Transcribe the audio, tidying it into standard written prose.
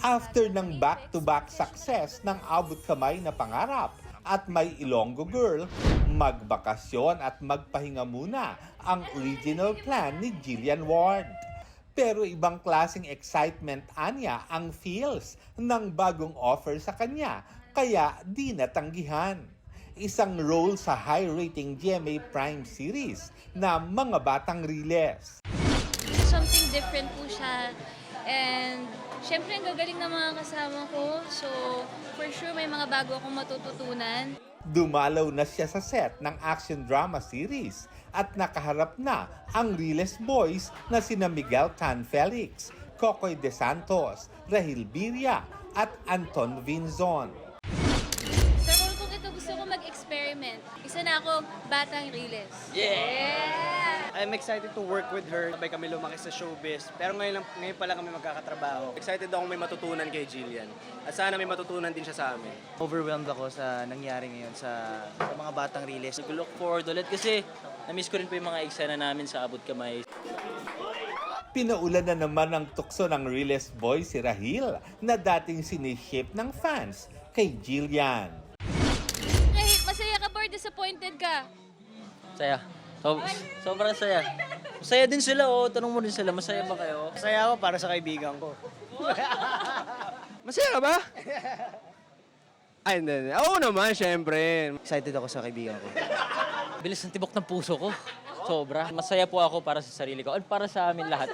After ng back-to-back success ng Abot Kamay na Pangarap at May Ilonggo Girl, magbakasyon at magpahinga muna ang original plan ni Jillian Ward. Pero ibang klaseng excitement anya ang feels ng bagong offer sa kanya, kaya di natanggihan. Isang role sa high-rating GMA Prime series na Mga Batang Riles. Something different po siya. And syempre, ang gagaling ng mga kasama ko. So, for sure, may mga bago akong matututunan. Dumalaw na siya sa set ng action drama series at nakaharap na ang Riles Boys na sina Miguel Can Felix, Kokoy De Santos, Rahil Birria at Anton Vinzon. Sa role kong ito, gusto ko mag-experiment. Isa na ako, Batang Riles. Yeah! I'm excited to work with her. Sabay kami lumaki sa showbiz. Pero ngayon pa lang kami magkakatrabaho. Excited ako may matutunan kay Jillian. At sana may matutunan din siya sa amin. Overwhelmed ako sa nangyari ngayon sa mga batang Riles. Look forward ulit kasi na-miss ko rin po yung mga eksena namin sa Abot Kamay. Pinaulan na naman ng tukso ng Riles Boy si Rahil na dating siniship ng fans kay Jillian. Kahit masaya ka ba or disappointed ka? Saya. Sobrang saya. Masaya din sila, oh. Tanong mo din sila, masaya ba kayo? Masaya ako para sa kaibigan ko. Masaya ka ba? Ay, hindi. Oo naman, syempre. Excited ako sa kaibigan ko. Bilis ng tibok ng puso ko. Sobra. Masaya po ako para sa sarili ko at para sa amin lahat.